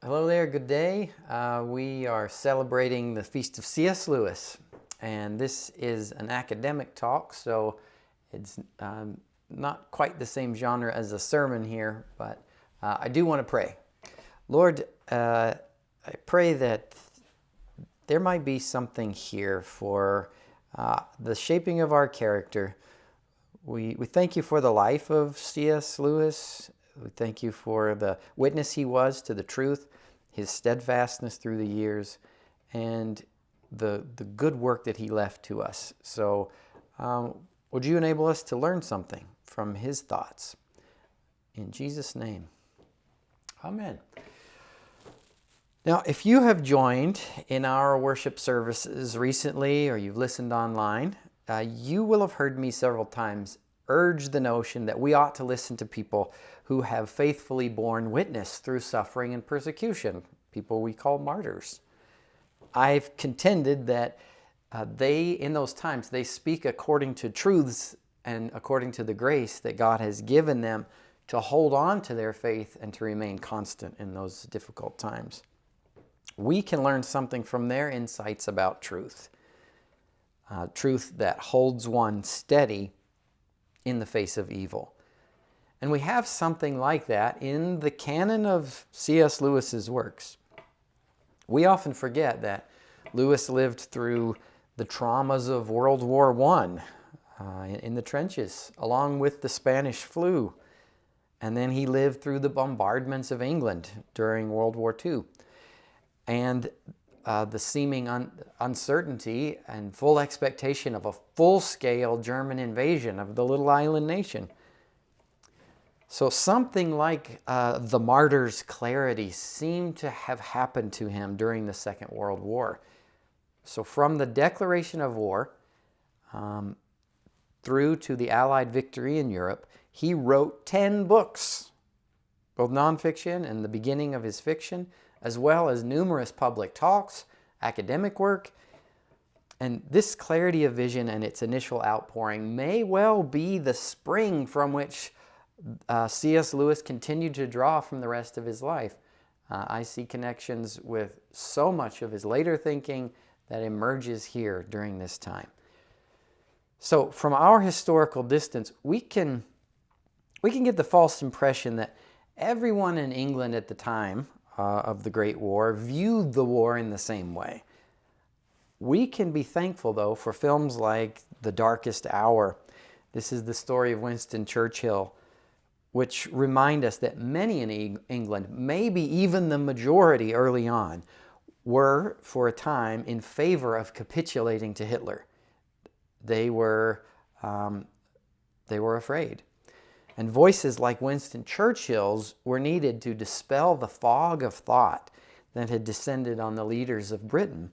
Hello there, good day. We are celebrating the Feast of C.S. Lewis, and this is an academic talk, so it's not quite the same genre as a sermon here, but I do want to pray. Lord, I pray that there might be something here for the shaping of our character. We thank you for the life of C.S. Lewis. We thank you for the witness he was to the truth, his steadfastness through the years, and the good work that he left to us. So would you enable us to learn something from his thoughts? In Jesus' name, amen. Now, if you have joined in our worship services recently or you've listened online, you will have heard me several times urge the notion that we ought to listen to people who have faithfully borne witness through suffering and persecution, people we call martyrs. I've contended that in those times, they speak according to truths and according to the grace that God has given them to hold on to their faith and to remain constant in those difficult times. We can learn something from their insights about truth. Truth that holds one steady in the face of evil. And we have something like that in the canon of C.S. Lewis's works. We often forget that Lewis lived through the traumas of World War I in the trenches, along with the Spanish flu. And then he lived through the bombardments of England during World War II. And the seeming uncertainty and full expectation of a full-scale German invasion of the little island nation. So something like the martyr's clarity seemed to have happened to him during the Second World War. So from the declaration of war through to the Allied victory in Europe, he wrote 10 books, both nonfiction and the beginning of his fiction, as well as numerous public talks, academic work. And this clarity of vision and its initial outpouring may well be the spring from which C.S. Lewis continued to draw from the rest of his life. I see connections with so much of his later thinking that emerges here during this time. So from our historical distance, we can get the false impression that everyone in England at the time of the Great War viewed the war in the same way. We can be thankful, though, for films like The Darkest Hour. This is the story of Winston Churchill, which remind us that many in England, maybe even the majority early on, were, for a time, in favor of capitulating to Hitler. They were afraid. And voices like Winston Churchill's were needed to dispel the fog of thought that had descended on the leaders of Britain.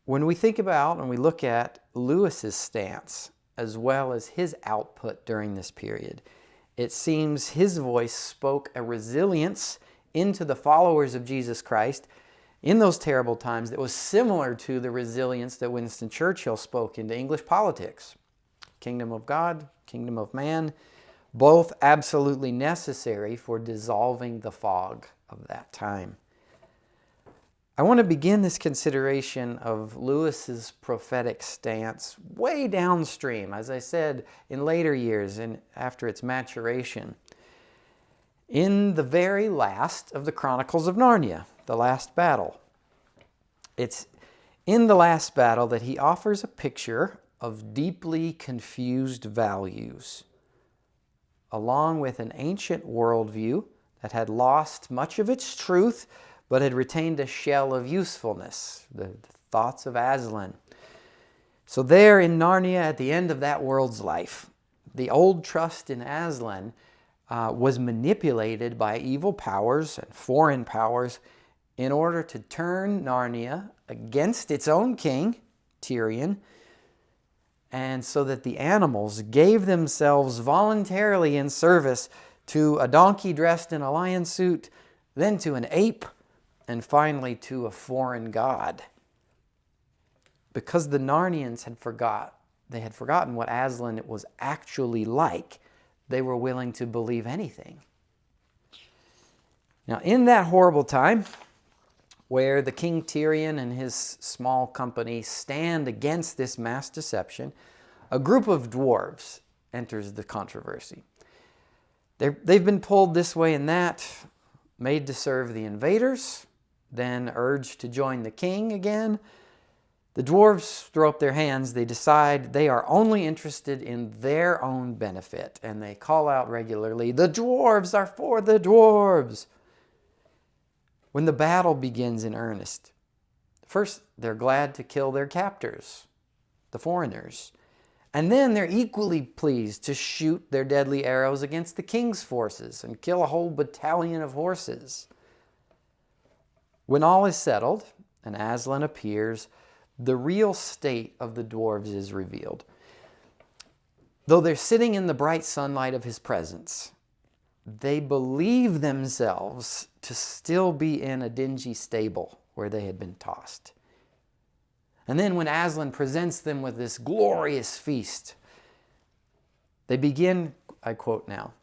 When we think about and we look at Lewis's stance, as well as his output during this period, it seems his voice spoke a resilience into the followers of Jesus Christ in those terrible times that was similar to the resilience that Winston Churchill spoke into English politics. Kingdom of God, kingdom of man, both absolutely necessary for dissolving the fog of that time. I want to begin this consideration of Lewis's prophetic stance way downstream, as I said, in later years and after its maturation, in the very last of the Chronicles of Narnia, the last battle. It's in the last battle that he offers a picture of deeply confused values, along with an ancient worldview that had lost much of its truth, but had retained a shell of usefulness, the thoughts of Aslan. So there in Narnia, at the end of that world's life, the old trust in Aslan was manipulated by evil powers and foreign powers in order to turn Narnia against its own king, Tirian, and so that the animals gave themselves voluntarily in service to a donkey dressed in a lion suit, then to an ape, and finally to a foreign god. Because the Narnians had forgotten what Aslan was actually like, they were willing to believe anything. Now, in that horrible time, where the King Tirion and his small company stand against this mass deception, a group of dwarves enters the controversy. They've been pulled this way and that, made to serve the invaders, then urged to join the king again. The dwarves throw up their hands. They decide they are only interested in their own benefit, and they call out regularly, "The dwarves are for the dwarves." When the battle begins in earnest, first they're glad to kill their captors, the foreigners, and then they're equally pleased to shoot their deadly arrows against the king's forces and kill a whole battalion of horses. When all is settled and Aslan appears, the real state of the dwarves is revealed. Though they're sitting in the bright sunlight of his presence, they believe themselves to still be in a dingy stable where they had been tossed. And then when Aslan presents them with this glorious feast, they begin, I quote now,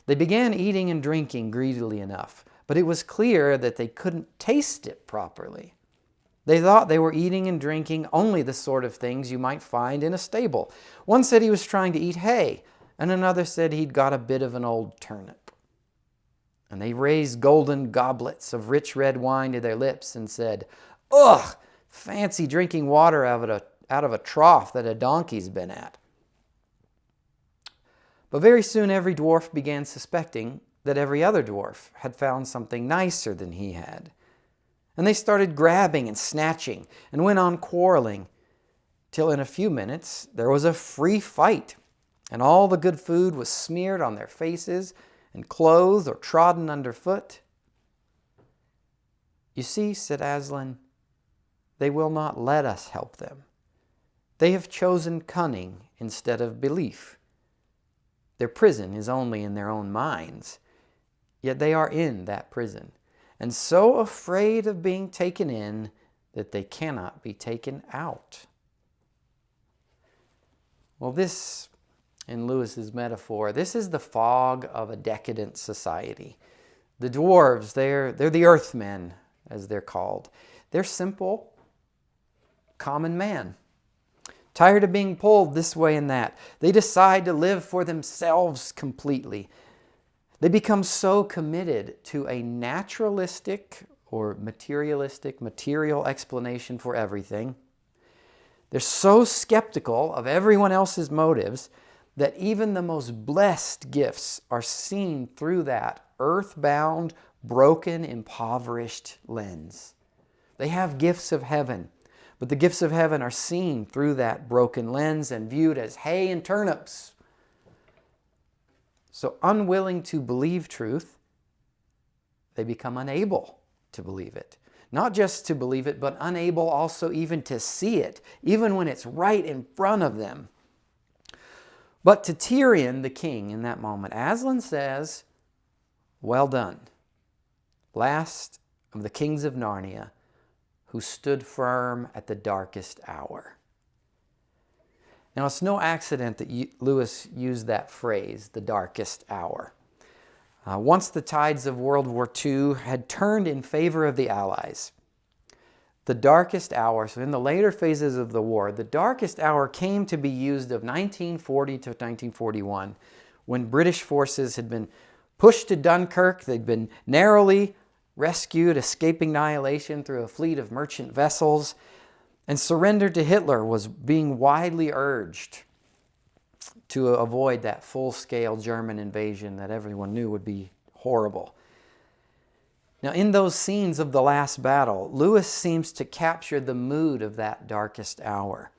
"They began eating and drinking greedily enough, but it was clear that they couldn't taste it properly. They thought they were eating and drinking only the sort of things you might find in a stable. One said he was trying to eat hay, and another said he'd got a bit of an old turnip. And they raised golden goblets of rich red wine to their lips and said, 'Ugh, fancy drinking water out of a trough that a donkey's been at.' But very soon every dwarf began suspecting that every other dwarf had found something nicer than he had. And they started grabbing and snatching and went on quarreling, till in a few minutes there was a free fight, and all the good food was smeared on their faces and clothes or trodden underfoot. 'You see,' said Aslan, 'they will not let us help them. They have chosen cunning instead of belief. Their prison is only in their own minds, yet they are in that prison, and so afraid of being taken in that they cannot be taken out.'" Well, this, in Lewis's metaphor, this is the fog of a decadent society. The dwarves, they're the earthmen, as they're called. They're simple, common man. Tired of being pulled this way and that, they decide to live for themselves completely. They become so committed to a naturalistic or materialistic, material explanation for everything. They're so skeptical of everyone else's motives that even the most blessed gifts are seen through that earthbound, broken, impoverished lens. They have gifts of heaven, but the gifts of heaven are seen through that broken lens and viewed as hay and turnips. So unwilling to believe truth, they become unable to believe it. Not just to believe it, but unable also even to see it, even when it's right in front of them. But to Tirion, the king, in that moment, Aslan says, "Well done, last of the kings of Narnia, who stood firm at the darkest hour." Now, it's no accident that Lewis used that phrase, the darkest hour. Once the tides of World War II had turned in favor of the Allies, the darkest hour, so in the later phases of the war, the darkest hour came to be used of 1940 to 1941, when British forces had been pushed to Dunkirk. They'd been narrowly rescued, escaping annihilation through a fleet of merchant vessels, and surrender to Hitler was being widely urged to avoid that full-scale German invasion that everyone knew would be horrible. Now, in those scenes of the last battle, Lewis seems to capture the mood of that darkest hour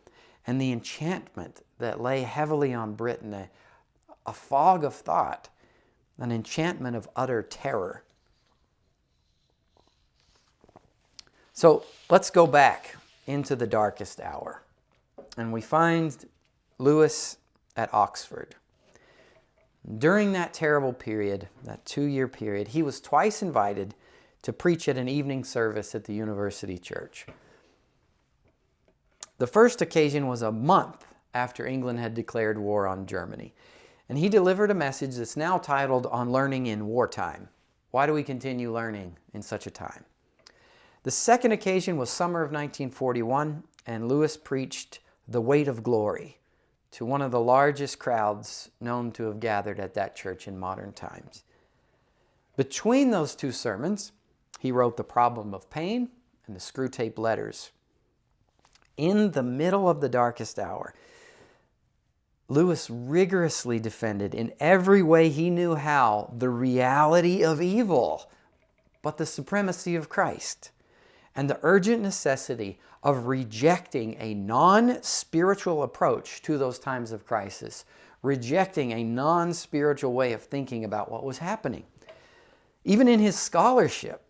and the enchantment that lay heavily on Britain, a fog of thought, an enchantment of utter terror. So let's go back into the darkest hour, and we find Lewis at Oxford. During that terrible period, that 2-year period, he was twice invited to preach at an evening service at the university church. The first occasion was a month after England had declared war on Germany, and he delivered a message that's now titled "On Learning in Wartime," Why do we continue learning in such a time? The second occasion was summer of 1941, and Lewis preached The Weight of Glory to one of the largest crowds known to have gathered at that church in modern times. Between those two sermons, he wrote The Problem of Pain and the Screwtape Letters. In the middle of the darkest hour, Lewis rigorously defended in every way he knew how the reality of evil, but the supremacy of Christ, and the urgent necessity of rejecting a non-spiritual approach to those times of crisis, rejecting a non-spiritual way of thinking about what was happening. Even in his scholarship,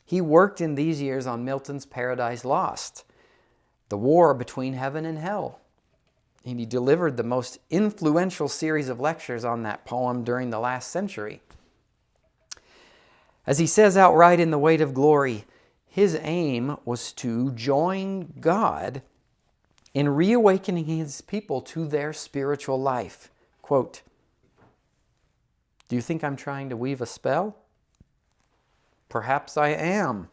he worked in these years on Milton's Paradise Lost, the war between heaven and hell. And he delivered the most influential series of lectures on that poem during the last century. As he says outright in The Weight of Glory, his aim was to join God in reawakening his people to their spiritual life. Quote, "Do you think I'm trying to weave a spell? Perhaps I am.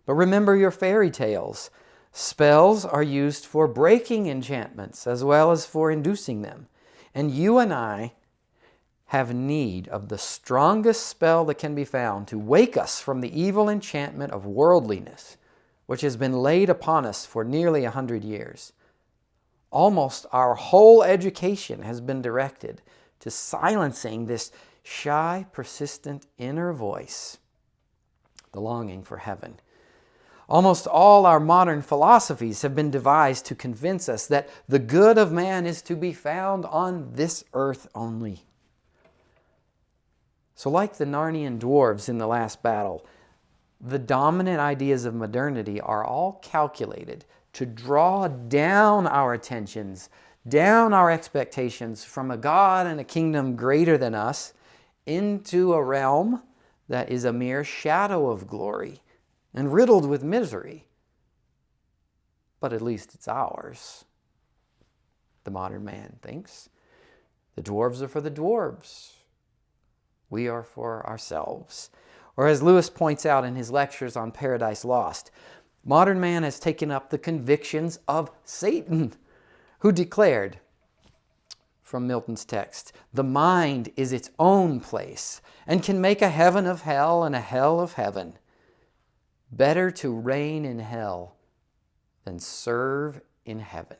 But remember your fairy tales. Spells are used for breaking enchantments as well as for inducing them. And you and I have need of the strongest spell that can be found to wake us from the evil enchantment of worldliness, which has been laid upon us for nearly 100 years. Almost our whole education has been directed to silencing this shy, persistent inner voice, the longing for heaven. Almost all our modern philosophies have been devised to convince us that the good of man is to be found on this earth only." So like the Narnian dwarves in the last battle, the dominant ideas of modernity are all calculated to draw down our attentions, down our expectations from a God and a kingdom greater than us into a realm that is a mere shadow of glory and riddled with misery. But at least it's ours, the modern man thinks. The dwarves are for the dwarves. We are for ourselves. Or as Lewis points out in his lectures on Paradise Lost, modern man has taken up the convictions of Satan, who declared, from Milton's text, "The mind is its own place and can make a heaven of hell and a hell of heaven. Better to reign in hell than serve in heaven."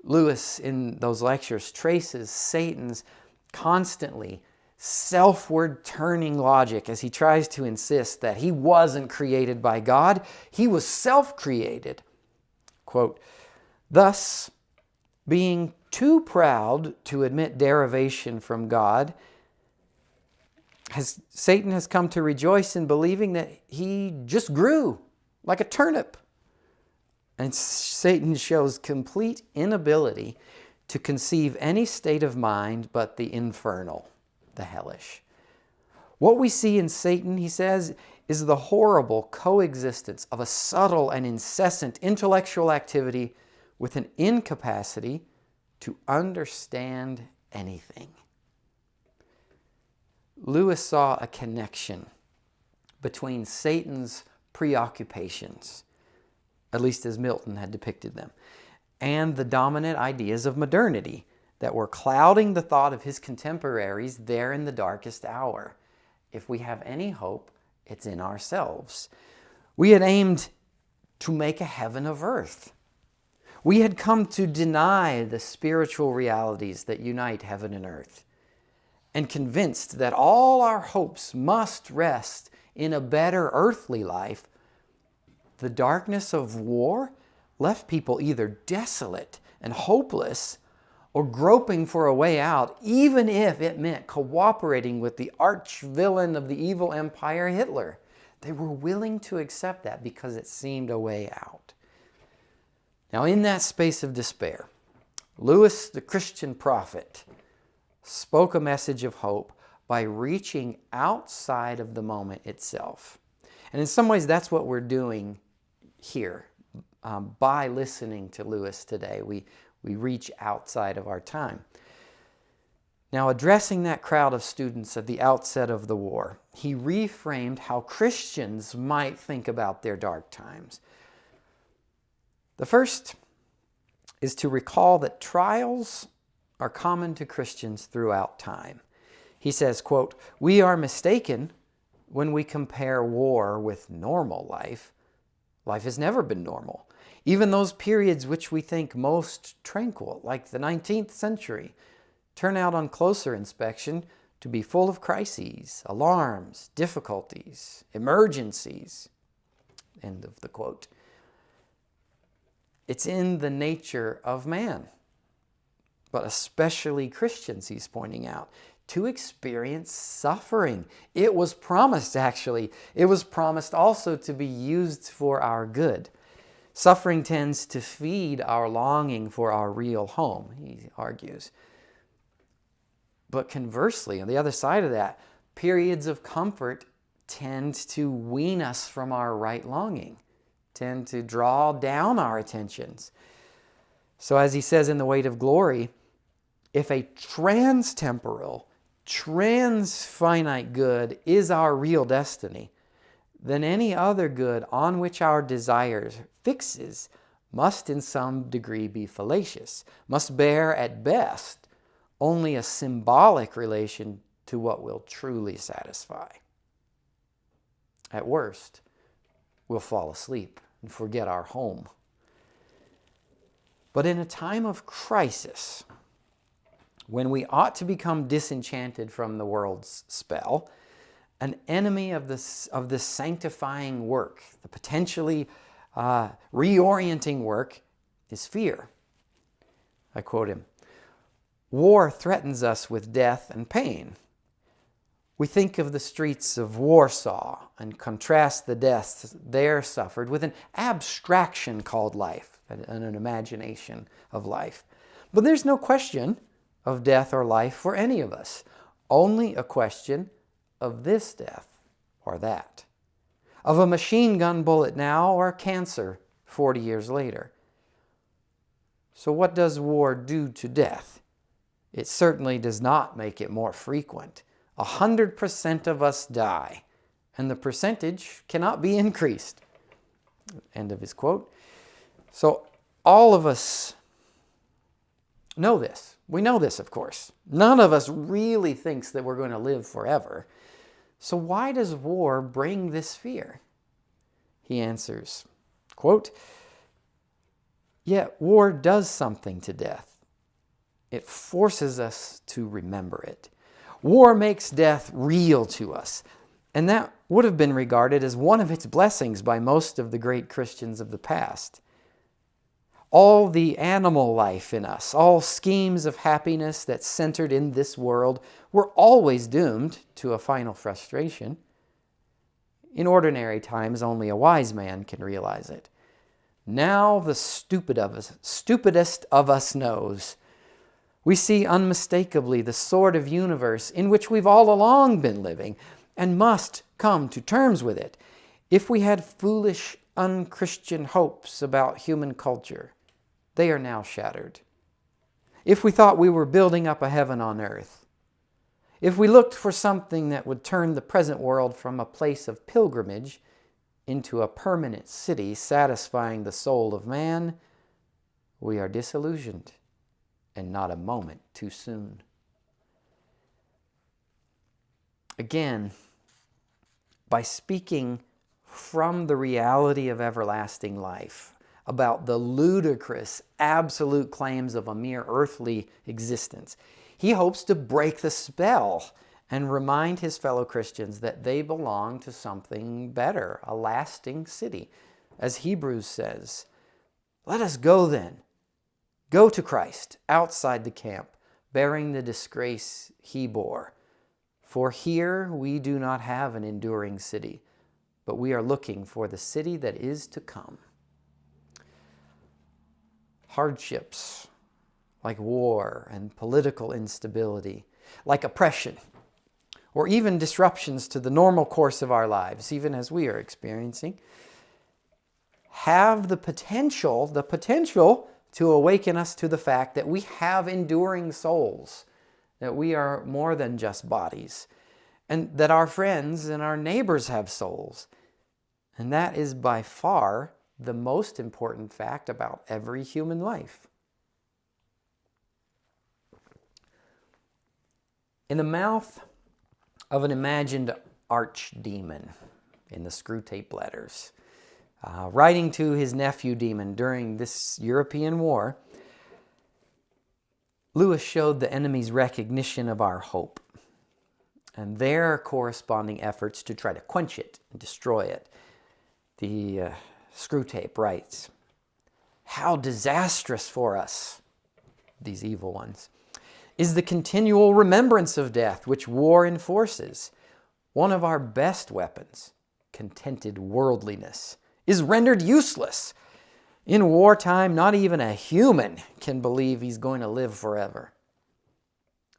Lewis, in those lectures, traces Satan's constantly selfward turning logic as he tries to insist that he wasn't created by God, he was self-created. Quote, "Thus, being too proud to admit derivation from God, Satan has come to rejoice in believing that he just grew like a turnip." And Satan shows complete inability to conceive any state of mind but the infernal, the hellish. What we see in Satan, he says, is the horrible coexistence of a subtle and incessant intellectual activity with an incapacity to understand anything. Lewis saw a connection between Satan's preoccupations, at least as Milton had depicted them, and the dominant ideas of modernity that were clouding the thought of his contemporaries there in the darkest hour. If we have any hope, it's in ourselves. We had aimed to make a heaven of earth. We had come to deny the spiritual realities that unite heaven and earth, and convinced that all our hopes must rest in a better earthly life, the darkness of war left people either desolate and hopeless or groping for a way out, even if it meant cooperating with the arch-villain of the evil empire, Hitler. They were willing to accept that because it seemed a way out. Now, in that space of despair, Lewis, the Christian prophet, spoke a message of hope by reaching outside of the moment itself. And in some ways, that's what we're doing here. By listening to Lewis today, we reach outside of our time. Now, addressing that crowd of students at the outset of the war, he reframed how Christians might think about their dark times. The first is to recall that trials are common to Christians throughout time. He says, quote, "We are mistaken when we compare war with normal life. Life has never been normal. Even those periods which we think most tranquil, like the 19th century, turn out on closer inspection to be full of crises, alarms, difficulties, emergencies." End of the quote. It's in the nature of man, but especially Christians, he's pointing out, to experience suffering. It was promised, actually. It was promised also to be used for our good. Suffering tends to feed our longing for our real home, he argues. But conversely, on the other side of that, periods of comfort tend to wean us from our right longing, tend to draw down our attentions. So as he says in The Weight of Glory, if a trans-temporal, trans-finite good is our real destiny, then any other good on which our desires fixes must in some degree be fallacious, must bear at best only a symbolic relation to what will truly satisfy. At worst, we'll fall asleep and forget our home. But in a time of crisis, when we ought to become disenchanted from the world's spell, an enemy of this sanctifying work, the potentially reorienting work, is fear. I quote him, "War threatens us with death and pain. We think of the streets of Warsaw and contrast the deaths there suffered with an abstraction called life, an imagination of life. But there's no question of death or life for any of us, only a question of this death or that, of a machine gun bullet now or cancer 40 years later. So what does war do to death? It certainly does not make it more frequent. 100% of us die, and the percentage cannot be increased." End of his quote. So all of us know this. We know this, of course. None of us really thinks that we're going to live forever. So why does war bring this fear? He answers, quote, "Yet war does something to death. It forces us to remember it. War makes death real to us, and that would have been regarded as one of its blessings by most of the great Christians of the past. All the animal life in us, all schemes of happiness that centered in this world were always doomed to a final frustration. In ordinary times, only a wise man can realize it. Now the stupidest of us knows. We see unmistakably the sort of universe in which we've all along been living and must come to terms with it. If we had foolish, unchristian hopes about human culture, they are now shattered. If we thought we were building up a heaven on earth, if we looked for something that would turn the present world from a place of pilgrimage into a permanent city satisfying the soul of man, we are disillusioned. And not a moment too soon." Again, by speaking from the reality of everlasting life, about the ludicrous, absolute claims of a mere earthly existence, he hopes to break the spell and remind his fellow Christians that they belong to something better, a lasting city. As Hebrews says, "Let us go then. Go to Christ outside the camp, bearing the disgrace he bore. For here we do not have an enduring city, but we are looking for the city that is to come." Hardships like war and political instability, like oppression, or even disruptions to the normal course of our lives, even as we are experiencing, have the potential to awaken us to the fact that we have enduring souls that we are more than just bodies, and that our friends and our neighbors have souls. And that is by far the most important fact about every human life. In the mouth of an imagined archdemon in the Screwtape Letters, writing to his nephew Demon during this European war, Lewis showed the enemy's recognition of our hope and their corresponding efforts to try to quench it and destroy it. The Screwtape writes, "How disastrous for us, these evil ones, is the continual remembrance of death which war enforces. One of our best weapons, contented worldliness, is rendered useless. In wartime, not even a human can believe he's going to live forever."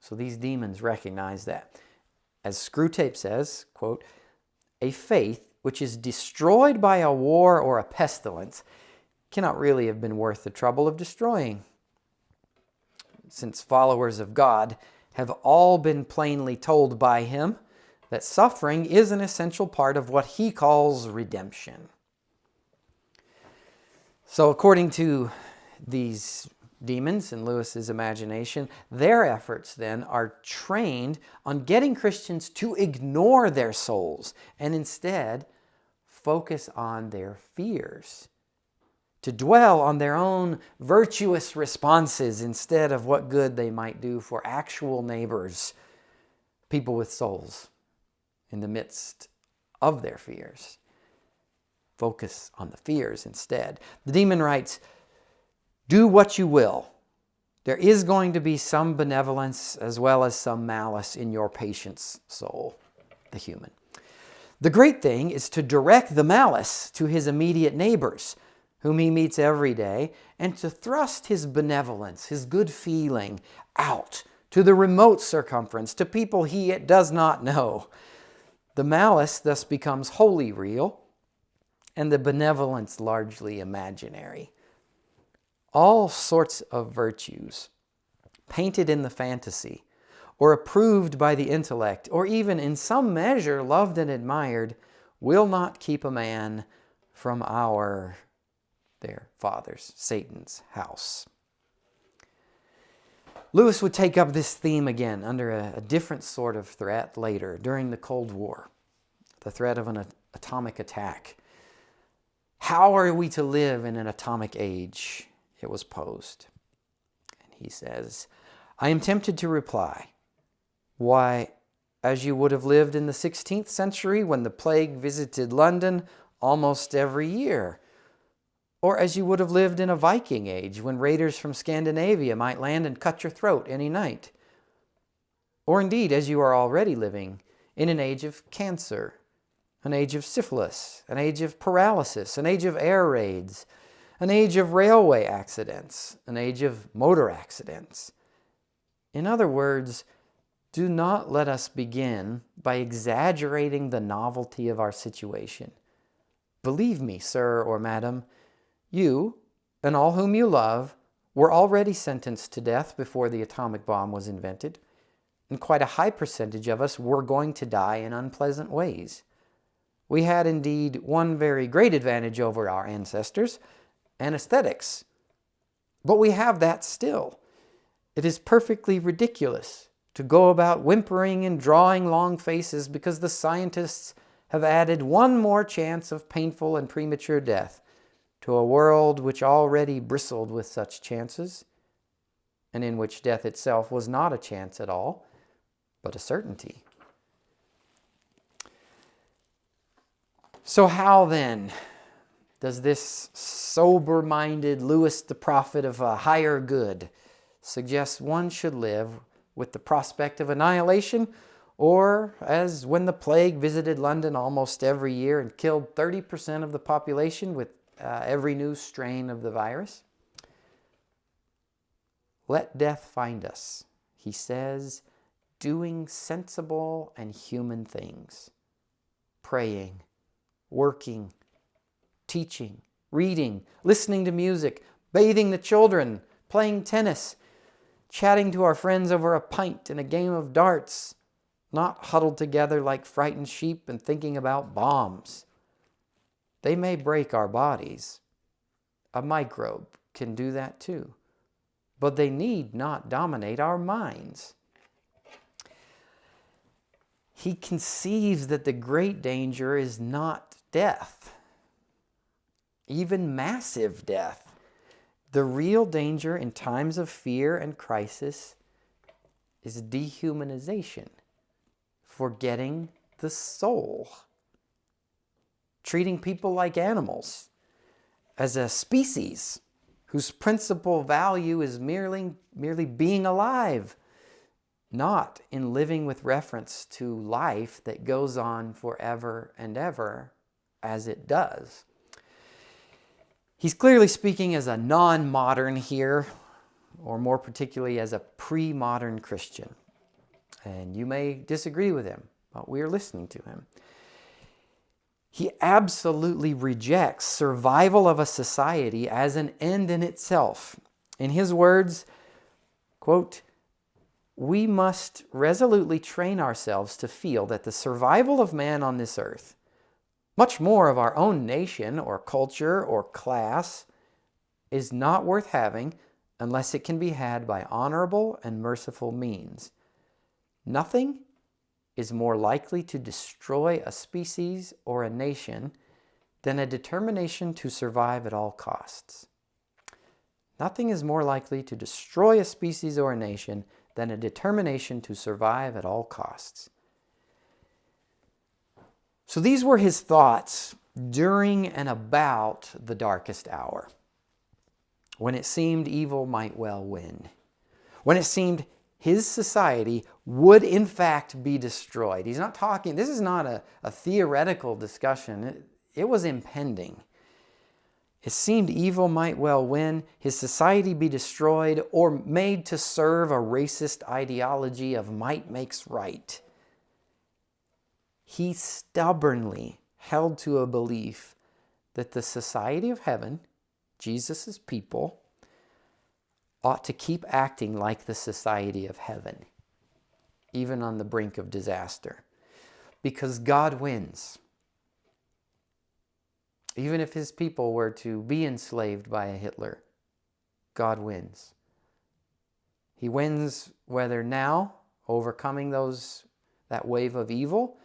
So these demons recognize that. As Screwtape says, quote, "A faith which is destroyed by a war or a pestilence cannot really have been worth the trouble of destroying, since followers of God have all been plainly told by him that suffering is an essential part of what he calls redemption." So according to these demons in Lewis's imagination, their efforts then are trained on getting Christians to ignore their souls and instead focus on their fears, to dwell on their own virtuous responses instead of what good they might do for actual neighbors, people with souls, in the midst of their fears. Focus on the fears instead. The demon writes, "Do what you will. There is going to be some benevolence as well as some malice in your patient's soul," the human. "The great thing is to direct the malice to his immediate neighbors, whom he meets every day, and to thrust his benevolence, his good feeling, out to the remote circumference, to people he does not know. The malice thus becomes wholly real, and the benevolence largely imaginary. All sorts of virtues, painted in the fantasy, or approved by the intellect, or even in some measure loved and admired, will not keep a man from their father's, Satan's house." Lewis would take up this theme again under a different sort of threat later, during the Cold War, the threat of an atomic attack. How are we to live in an atomic age? It was posed. And he says, "I am tempted to reply, why, as you would have lived in the 16th century when the plague visited London almost every year, or as you would have lived in a Viking age when raiders from Scandinavia might land and cut your throat any night, or indeed as you are already living in an age of cancer, an age of syphilis, an age of paralysis, an age of air raids, an age of railway accidents, an age of motor accidents. In other words, do not let us begin by exaggerating the novelty of our situation. Believe me, sir or madam, you and all whom you love were already sentenced to death before the atomic bomb was invented, and quite a high percentage of us were going to die in unpleasant ways. We had indeed one very great advantage over our ancestors, anesthetics. But we have that still. It is perfectly ridiculous to go about whimpering and drawing long faces because the scientists have added one more chance of painful and premature death to a world which already bristled with such chances, and in which death itself was not a chance at all, but a certainty." So how then does this sober-minded Lewis the prophet of a higher good suggest one should live, with the prospect of annihilation, or as when the plague visited London almost every year and killed 30% of the population with every new strain of the virus? "Let death find us," he says, "doing sensible and human things, praying, working, teaching, reading, listening to music, bathing the children, playing tennis, chatting to our friends over a pint and a game of darts, not huddled together like frightened sheep and thinking about bombs. They may break our bodies. A microbe can do that too. But they need not dominate our minds. He conceives that the great danger is not death, even massive death. The real danger in times of fear and crisis is dehumanization, forgetting the soul, treating people like animals, as a species whose principal value is merely being alive, not in living with reference to life that goes on forever and ever as it does. He's clearly speaking as a non-modern here, or more particularly as a pre-modern Christian. And you may disagree with him, but we are listening to him. He absolutely rejects survival of a society as an end in itself. In his words, quote, "We must resolutely train ourselves to feel that the survival of man on this earth, much more of our own nation or culture or class, is not worth having unless it can be had by honorable and merciful means. Nothing is more likely to destroy a species or a nation than a determination to survive at all costs. Nothing is more likely to destroy a species or a nation than a determination to survive at all costs." So these were his thoughts during and about the darkest hour, when it seemed evil might well win, when it seemed his society would in fact be destroyed. He's not talking, this is not a theoretical discussion. It was impending. It seemed evil might well win, his society be destroyed, or made to serve a racist ideology of might makes right. He stubbornly held to a belief that the society of heaven, Jesus' people, ought to keep acting like the society of heaven, even on the brink of disaster, because God wins. Even if his people were to be enslaved by a Hitler, God wins. He wins whether now, overcoming that wave of evil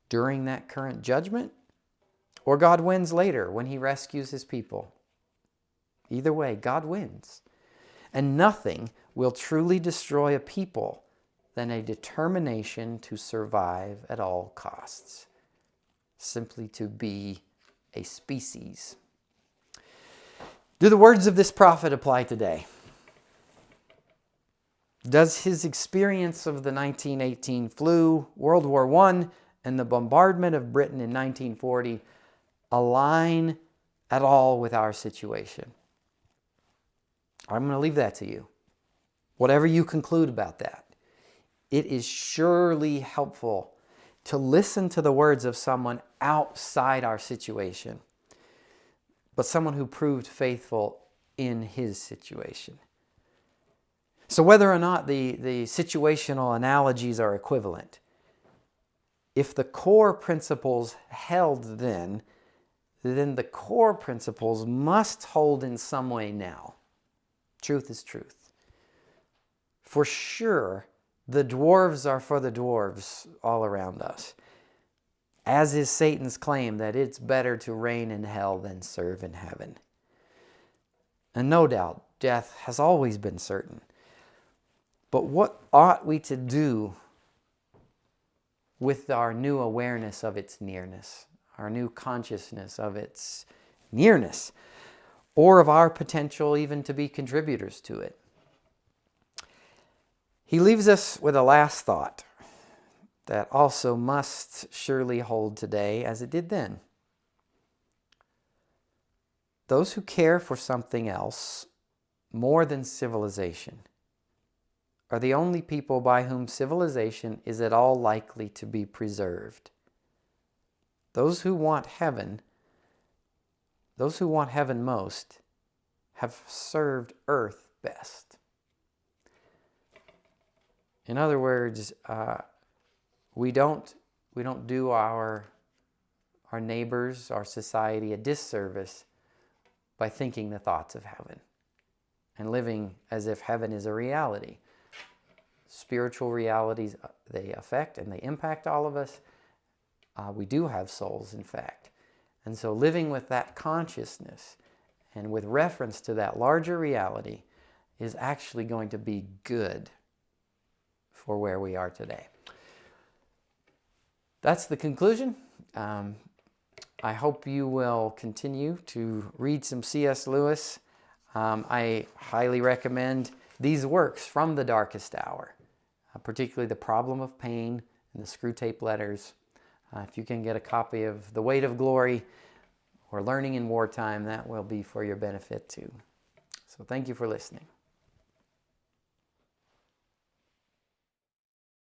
during that current judgment, or God wins later when he rescues his people. Either way, God wins. And nothing will truly destroy a people than a determination to survive at all costs. Simply to be a species. Do the words of this prophet apply today? Does his experience of the 1918 flu, World War I, and the bombardment of Britain in 1940 align at all with our situation? I'm going to leave that to you. Whatever you conclude about that, it is surely helpful to listen to the words of someone outside our situation, but someone who proved faithful in his situation. So whether or not the situational analogies are equivalent, if the core principles held then the core principles must hold in some way now. Truth is truth. For sure, the dwarves are for the dwarves all around us, as is Satan's claim that it's better to reign in hell than serve in heaven. And no doubt, death has always been certain. But what ought we to do with our new awareness of its nearness, our new consciousness of its nearness, or of our potential even to be contributors to it? He leaves us with a last thought that also must surely hold today as it did then. Those who care for something else more than civilization are the only people by whom civilization is at all likely to be preserved. Those who want heaven most, have served earth best. In other words, we don't do our neighbors, our society a disservice by thinking the thoughts of heaven and living as if heaven is a reality. Spiritual realities, they affect and they impact all of us. We do have souls, in fact. And so living with that consciousness and with reference to that larger reality is actually going to be good for where we are today. That's the conclusion. I hope you will continue to read some C.S. Lewis. I highly recommend these works from the Darkest Hour, particularly The Problem of Pain and the Screwtape Letters. If you can get a copy of The Weight of Glory or Learning in Wartime, that will be for your benefit too. So thank you for listening.